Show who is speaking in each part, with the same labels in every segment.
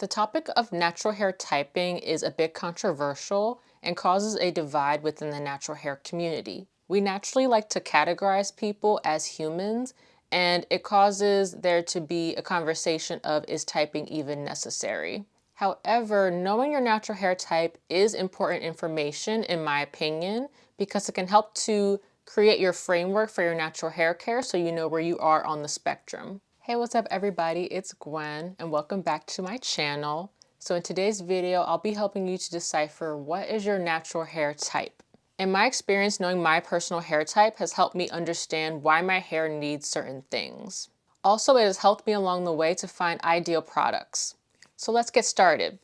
Speaker 1: The topic of natural hair typing is a bit controversial and causes a divide within the natural hair community. We naturally like to categorize people as humans, and it causes there to be a conversation of, is typing even necessary? However, knowing your natural hair type is important information in my opinion, because it can help to create your framework for your natural hair care so you know where you are on the spectrum. Hey, what's up everybody? It's Gwen and welcome back to my channel. So in today's video, I'll be helping you to decipher what is your natural hair type. In my experience, knowing my personal hair type has helped me understand why my hair needs certain things. Also, it has helped me along the way to find ideal products. So let's get started.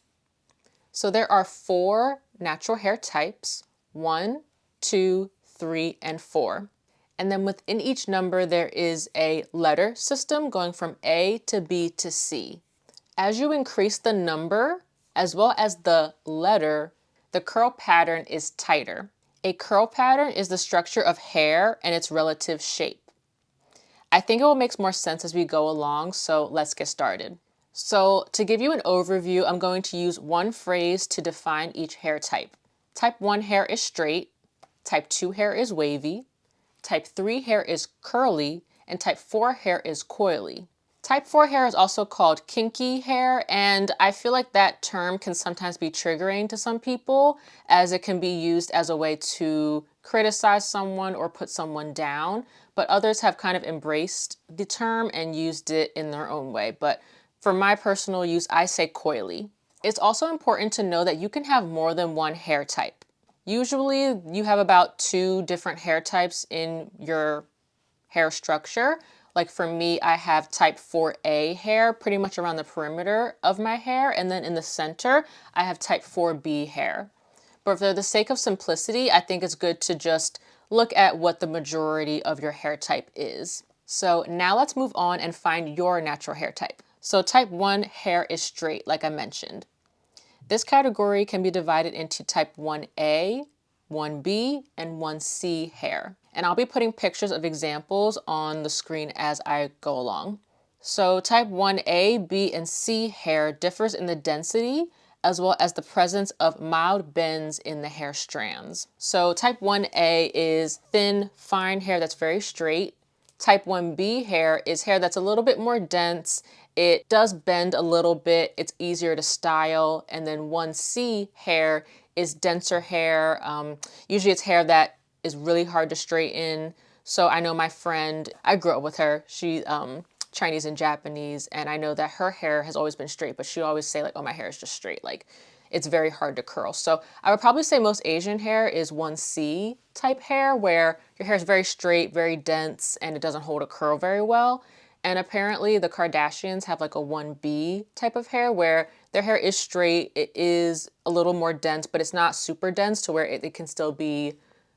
Speaker 1: So there are 4 natural hair types: 1, 2, 3, and 4. And then within each number, there is a letter system going from A to B to C. As you increase the number, as well as the letter, the curl pattern is tighter. A curl pattern is the structure of hair and its relative shape. I think it will make more sense as we go along, so let's get started. So to give you an overview, I'm going to use one phrase to define each hair type. Type 1 hair is straight, type 2 hair is wavy, type 3 hair is curly, and type 4 hair is coily. Type 4 hair is also called kinky hair, and I feel like that term can sometimes be triggering to some people, as it can be used as a way to criticize someone or put someone down, but others have kind of embraced the term and used it in their own way. But for my personal use, I say coily. It's also important to know that you can have more than one hair type. Usually you have about 2 different hair types in your hair structure. Like for me, I have type 4A hair pretty much around the perimeter of my hair, and then in the center, I have type 4B hair. But for the sake of simplicity, I think it's good to just look at what the majority of your hair type is. So now let's move on and find your natural hair type. So type 1 hair is straight, like I mentioned. This category can be divided into type 1A, 1B, and 1C hair. And I'll be putting pictures of examples on the screen as I go along. So type 1A, B, and C hair differs in the density as well as the presence of mild bends in the hair strands. So type 1A is thin, fine hair that's very straight. Type 1B hair is hair that's a little bit more dense. It does bend a little bit. It's easier to style. And then 1C hair is denser hair. Usually it's hair that is really hard to straighten. So I know my friend, I grew up with her. She's Chinese and Japanese, and I know that her hair has always been straight, but she always say like, oh, my hair is just straight. Like, it's very hard to curl. So I would probably say most Asian hair is 1C type hair, where your hair is very straight, very dense, and it doesn't hold a curl very well. And apparently the Kardashians have like a 1B type of hair where their hair is straight. It is a little more dense, but it's not super dense to where it can still be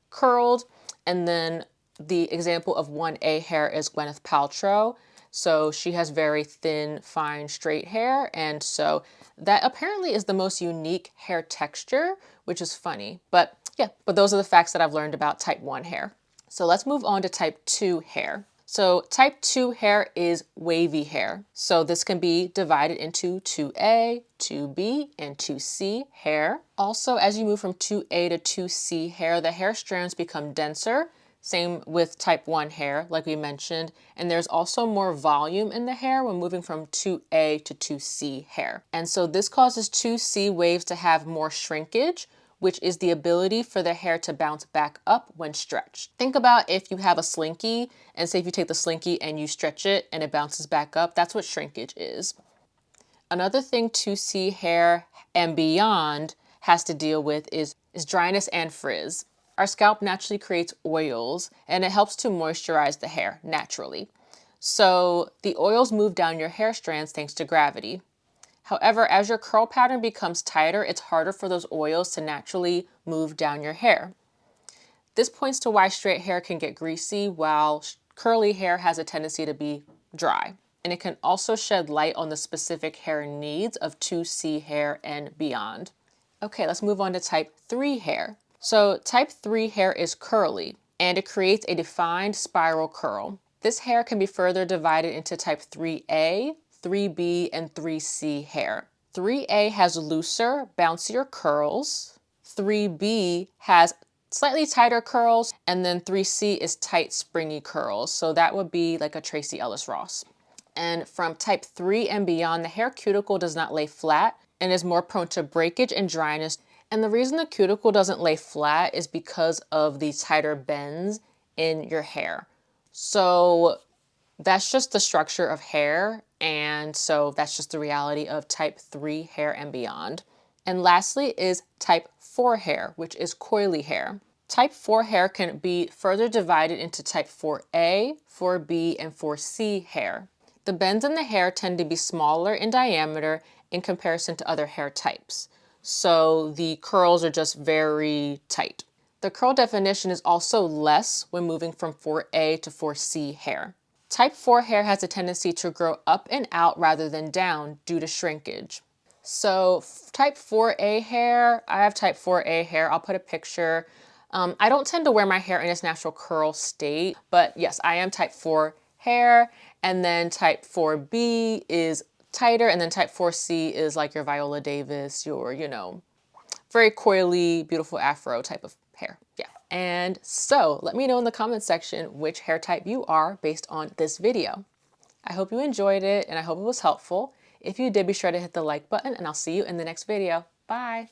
Speaker 1: curled. And then the example of 1A hair is Gwyneth Paltrow. So she has very thin, fine, straight hair. And so that apparently is the most unique hair texture, which is funny. But yeah, but those are the facts that I've learned about type 1 hair. So let's move on to type 2 hair. So type 2 hair is wavy hair. So this can be divided into 2A, 2B, and 2C hair. Also, as you move from 2A to 2C hair, the hair strands become denser. Same with type 1 hair, like we mentioned. And there's also more volume in the hair when moving from 2A to 2C hair. And so this causes 2C waves to have more shrinkage, which is the ability for the hair to bounce back up when stretched. Think about if you have a slinky, and say if you take the slinky and you stretch it and it bounces back up, that's what shrinkage is. Another thing 2C hair and beyond has to deal with is dryness and frizz. Our scalp naturally creates oils, and it helps to moisturize the hair naturally. So the oils move down your hair strands thanks to gravity. However, as your curl pattern becomes tighter, it's harder for those oils to naturally move down your hair. This points to why straight hair can get greasy, while curly hair has a tendency to be dry. And it can also shed light on the specific hair needs of 2C hair and beyond. Okay, let's move on to type 3 hair. So type 3 hair is curly, and it creates a defined spiral curl. This hair can be further divided into type 3A, 3B, and 3C hair. 3A has looser, bouncier curls. 3B has slightly tighter curls, and then 3C is tight, springy curls. So that would be like a Tracy Ellis Ross. And from type 3 and beyond, the hair cuticle does not lay flat and is more prone to breakage and dryness. And the reason the cuticle doesn't lay flat is because of the tighter bends in your hair. So that's just the structure of hair, and so that's just the reality of type 3 hair and beyond. And lastly is type 4 hair, which is coily hair. Type 4 hair can be further divided into type 4A, 4B, and 4C hair. The bends in the hair tend to be smaller in diameter in comparison to other hair types. So the curls are just very tight. The curl definition is also less when moving from 4A to 4C hair. Type 4 hair has a tendency to grow up and out rather than down due to shrinkage. So type 4A hair, I have type 4A hair. I'll put a picture. I don't tend to wear my hair in its natural curl state, but yes, I am type 4 hair. And then type 4B is tighter, and then type 4C is like your Viola Davis, your, very coily, beautiful afro type of hair. Yeah. And so let me know in the comments section which hair type you are based on this video. I hope you enjoyed it and I hope it was helpful. If you did, be sure to hit the like button and I'll see you in the next video. Bye.